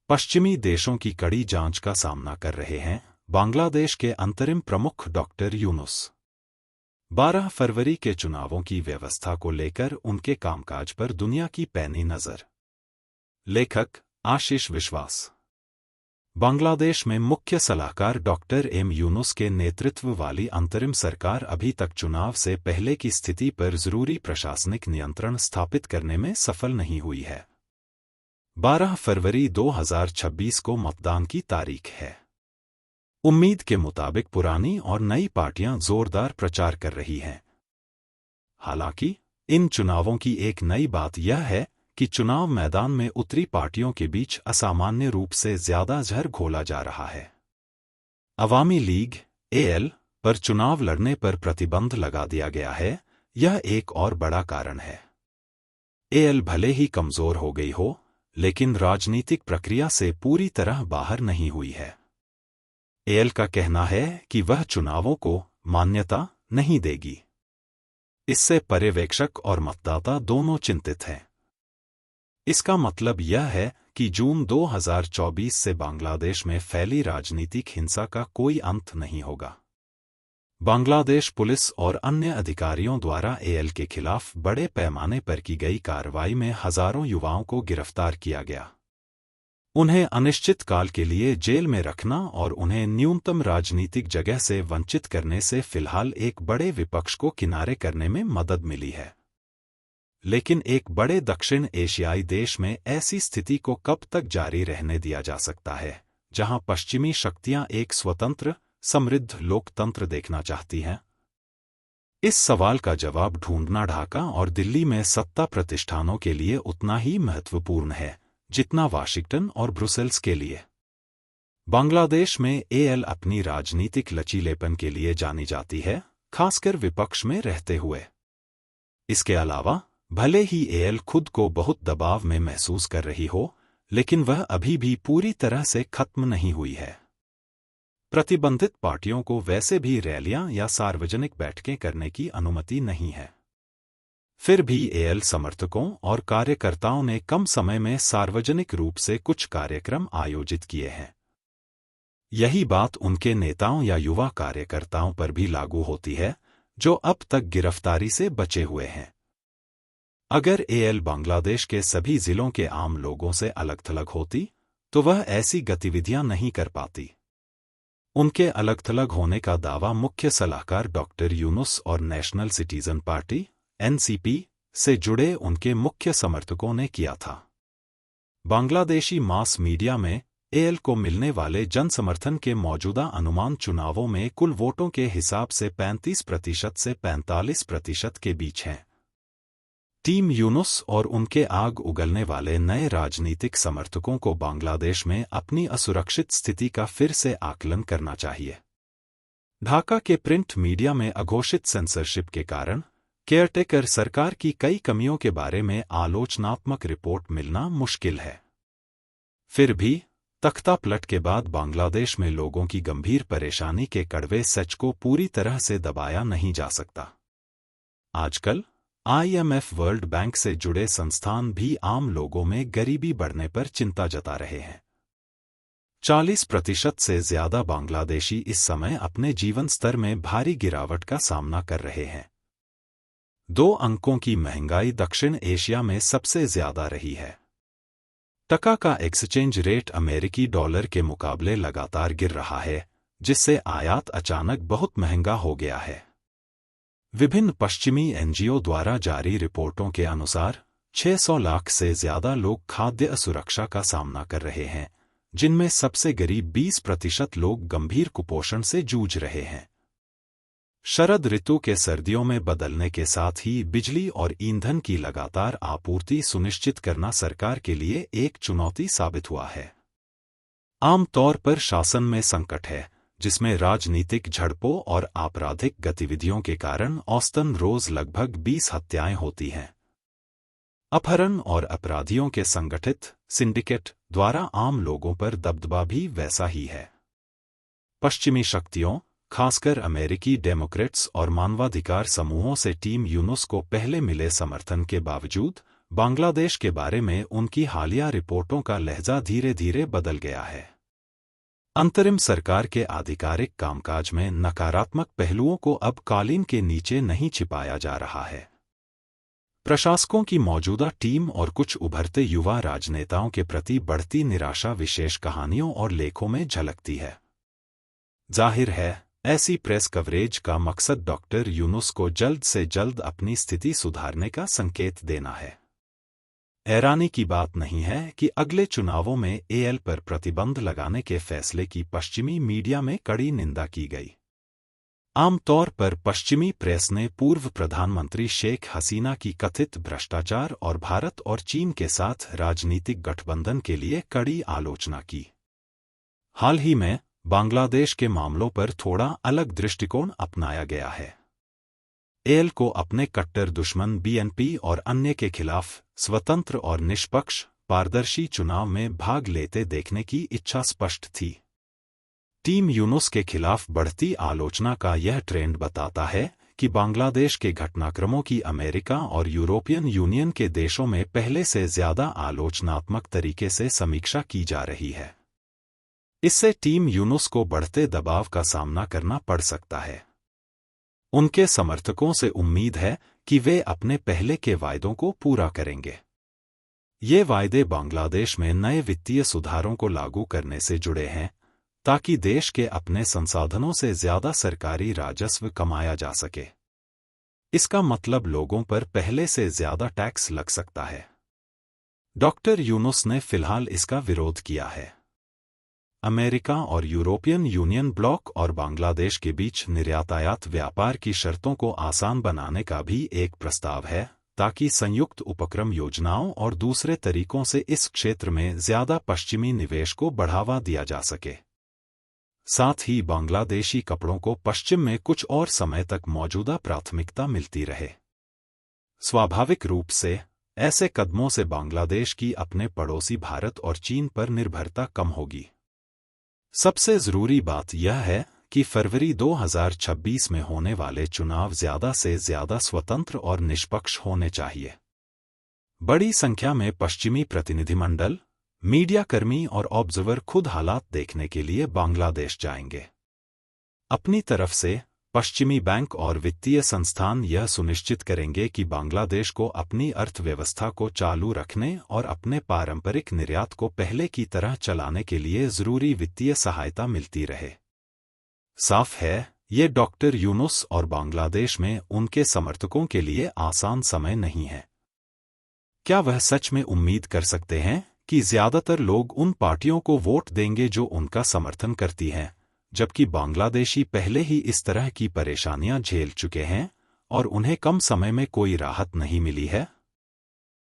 पश्चिमी देशों की कड़ी जांच का सामना कर रहे हैं बांग्लादेश के अंतरिम प्रमुख डॉक्टर यूनुस। 12 फरवरी के चुनावों की व्यवस्था को लेकर उनके कामकाज पर दुनिया की पैनी नजर। लेखक आशीष विश्वास। बांग्लादेश में मुख्य सलाहकार डॉक्टर एम यूनुस के नेतृत्व वाली अंतरिम सरकार अभी तक चुनाव से पहले की स्थिति पर जरूरी प्रशासनिक नियंत्रण स्थापित करने में सफल नहीं हुई है। 12 फरवरी 2026 को मतदान की तारीख है। उम्मीद के मुताबिक पुरानी और नई पार्टियां जोरदार प्रचार कर रही हैं। हालांकि इन चुनावों की एक नई बात यह है कि चुनाव मैदान में उतरी पार्टियों के बीच असामान्य रूप से ज्यादा जहर घोला जा रहा है। अवामी लीग (AL) पर चुनाव लड़ने पर प्रतिबंध लगा दिया गया है, यह एक और बड़ा कारण है। AL भले ही कमजोर हो गई हो, लेकिन राजनीतिक प्रक्रिया से पूरी तरह बाहर नहीं हुई है। AL का कहना है कि वह चुनावों को मान्यता नहीं देगी। इससे पर्यवेक्षक और मतदाता दोनों चिंतित हैं। इसका मतलब यह है कि जून 2024 से बांग्लादेश में फैली राजनीतिक हिंसा का कोई अंत नहीं होगा। बांग्लादेश पुलिस और अन्य अधिकारियों द्वारा AL के खिलाफ बड़े पैमाने पर की गई कार्रवाई में हजारों युवाओं को गिरफ्तार किया गया। उन्हें अनिश्चित काल के लिए जेल में रखना और उन्हें न्यूनतम राजनीतिक जगह से वंचित करने से फिलहाल एक बड़े विपक्ष को किनारे करने में मदद मिली है। लेकिन एक बड़े दक्षिण एशियाई देश में ऐसी स्थिति को कब तक जारी रहने दिया जा सकता है, जहां पश्चिमी शक्तियां एक स्वतंत्र, समृद्ध लोकतंत्र देखना चाहती हैं? इस सवाल का जवाब ढूंढना ढाका और दिल्ली में सत्ता प्रतिष्ठानों के लिए उतना ही महत्वपूर्ण है जितना वाशिंगटन और ब्रुसेल्स के लिए। बांग्लादेश में AL अपनी राजनीतिक लचीलेपन के लिए जानी जाती है, खासकर विपक्ष में रहते हुए। इसके अलावा भले ही AL खुद को बहुत दबाव में महसूस कर रही हो, लेकिन वह अभी भी पूरी तरह से खत्म नहीं हुई है। प्रतिबंधित पार्टियों को वैसे भी रैलियां या सार्वजनिक बैठकें करने की अनुमति नहीं है। फिर भी AL समर्थकों और कार्यकर्ताओं ने कम समय में सार्वजनिक रूप से कुछ कार्यक्रम आयोजित किए हैं। यही बात उनके नेताओं या युवा कार्यकर्ताओं पर भी लागू होती है, जो अब तक गिरफ्तारी से बचे हुए हैं। अगर AL बांग्लादेश के सभी जिलों के आम लोगों से अलग-थलग होती, तो वह ऐसी गतिविधियां नहीं कर पाती। उनके अलग-थलग होने का दावा मुख्य सलाहकार डॉक्टर यूनुस और नेशनल सिटीजन पार्टी (NCP) से जुड़े उनके मुख्य समर्थकों ने किया था। बांग्लादेशी मास मीडिया में AL को मिलने वाले जनसमर्थन के मौजूदा अनुमान चुनावों में कुल वोटों के हिसाब से 35% से 45% के बीच हैं। टीम यूनुस और उनके आग उगलने वाले नए राजनीतिक समर्थकों को बांग्लादेश में अपनी असुरक्षित स्थिति का फिर से आकलन करना चाहिए। ढाका के प्रिंट मीडिया में अघोषित सेंसरशिप के कारण केयरटेकर सरकार की कई कमियों के बारे में आलोचनात्मक रिपोर्ट मिलना मुश्किल है। फिर भी तख्तापलट के बाद बांग्लादेश में लोगों की गंभीर परेशानी के कड़वे सच को पूरी तरह से दबाया नहीं जा सकता। आजकल IMF वर्ल्ड बैंक से जुड़े संस्थान भी आम लोगों में गरीबी बढ़ने पर चिंता जता रहे हैं। 40% से ज्यादा बांग्लादेशी इस समय अपने जीवन स्तर में भारी गिरावट का सामना कर रहे हैं। 2 अंकों की महंगाई दक्षिण एशिया में सबसे ज्यादा रही है। टका का एक्सचेंज रेट अमेरिकी डॉलर के मुकाबले लगातार गिर रहा है, जिससे आयात अचानक बहुत महंगा हो गया है। विभिन्न पश्चिमी NGO द्वारा जारी रिपोर्टों के अनुसार 600 लाख से ज्यादा लोग खाद्य असुरक्षा का सामना कर रहे हैं, जिनमें सबसे गरीब 20% लोग गंभीर कुपोषण से जूझ रहे हैं। शरद ऋतु के सर्दियों में बदलने के साथ ही बिजली और ईंधन की लगातार आपूर्ति सुनिश्चित करना सरकार के लिए एक चुनौती साबित हुआ है। आमतौर पर शासन में संकट है, जिसमें राजनीतिक झड़पों और आपराधिक गतिविधियों के कारण औसतन रोज लगभग 20 हत्याएं होती हैं। अपहरण और अपराधियों के संगठित सिंडिकेट द्वारा आम लोगों पर दबदबा भी वैसा ही है। पश्चिमी शक्तियों, खासकर अमेरिकी डेमोक्रेट्स और मानवाधिकार समूहों से टीम यूनुस को पहले मिले समर्थन के बावजूद बांग्लादेश के बारे में उनकी हालिया रिपोर्टों का लहजा धीरे धीरे बदल गया है। अंतरिम सरकार के आधिकारिक कामकाज में नकारात्मक पहलुओं को अब कालीन के नीचे नहीं छिपाया जा रहा है। प्रशासकों की मौजूदा टीम और कुछ उभरते युवा राजनेताओं के प्रति बढ़ती निराशा विशेष कहानियों और लेखों में झलकती है। जाहिर है, ऐसी प्रेस कवरेज का मकसद डॉक्टर यूनुस को जल्द से जल्द अपनी स्थिति सुधारने का संकेत देना है। हैरानी की बात नहीं है कि अगले चुनावों में एएल पर प्रतिबंध लगाने के फैसले की पश्चिमी मीडिया में कड़ी निंदा की गई। आमतौर पर पश्चिमी प्रेस ने पूर्व प्रधानमंत्री शेख हसीना की कथित भ्रष्टाचार और भारत और चीन के साथ राजनीतिक गठबंधन के लिए कड़ी आलोचना की। हाल ही में बांग्लादेश के मामलों पर थोड़ा अलग दृष्टिकोण अपनाया गया है। एएल को अपने कट्टर दुश्मन बीएनपी और अन्य के खिलाफ स्वतंत्र और निष्पक्ष पारदर्शी चुनाव में भाग लेते देखने की इच्छा स्पष्ट थी। टीम यूनुस के खिलाफ बढ़ती आलोचना का यह ट्रेंड बताता है कि बांग्लादेश के घटनाक्रमों की अमेरिका और यूरोपियन यूनियन के देशों में पहले से ज्यादा आलोचनात्मक तरीके से समीक्षा की जा रही है। इससे टीम यूनुस को बढ़ते दबाव का सामना करना पड़ सकता है। उनके समर्थकों से उम्मीद है कि वे अपने पहले के वायदों को पूरा करेंगे। ये वायदे बांग्लादेश में नए वित्तीय सुधारों को लागू करने से जुड़े हैं, ताकि देश के अपने संसाधनों से ज्यादा सरकारी राजस्व कमाया जा सके। इसका मतलब लोगों पर पहले से ज्यादा टैक्स लग सकता है। डॉक्टर यूनुस ने फिलहाल इसका विरोध किया है। अमेरिका और यूरोपियन यूनियन ब्लॉक और बांग्लादेश के बीच निर्यात व्यापार की शर्तों को आसान बनाने का भी एक प्रस्ताव है, ताकि संयुक्त उपक्रम योजनाओं और दूसरे तरीकों से इस क्षेत्र में ज्यादा पश्चिमी निवेश को बढ़ावा दिया जा सके। साथ ही बांग्लादेशी कपड़ों को पश्चिम में कुछ और समय तक मौजूदा प्राथमिकता मिलती रहे। स्वाभाविक रूप से ऐसे कदमों से बांग्लादेश की अपने पड़ोसी भारत और चीन पर निर्भरता कम होगी। सबसे जरूरी बात यह है कि फरवरी 2026 में होने वाले चुनाव ज्यादा से ज्यादा स्वतंत्र और निष्पक्ष होने चाहिए। बड़ी संख्या में पश्चिमी प्रतिनिधिमंडल, मीडियाकर्मी और ऑब्जर्वर खुद हालात देखने के लिए बांग्लादेश जाएंगे। अपनी तरफ से पश्चिमी बैंक और वित्तीय संस्थान यह सुनिश्चित करेंगे कि बांग्लादेश को अपनी अर्थव्यवस्था को चालू रखने और अपने पारंपरिक निर्यात को पहले की तरह चलाने के लिए जरूरी वित्तीय सहायता मिलती रहे। साफ है, ये डॉक्टर यूनुस और बांग्लादेश में उनके समर्थकों के लिए आसान समय नहीं है। क्या वह सच में उम्मीद कर सकते हैं कि ज्यादातर लोग उन पार्टियों को वोट देंगे जो उनका समर्थन करती हैं, जबकि बांग्लादेशी पहले ही इस तरह की परेशानियां झेल चुके हैं और उन्हें कम समय में कोई राहत नहीं मिली है?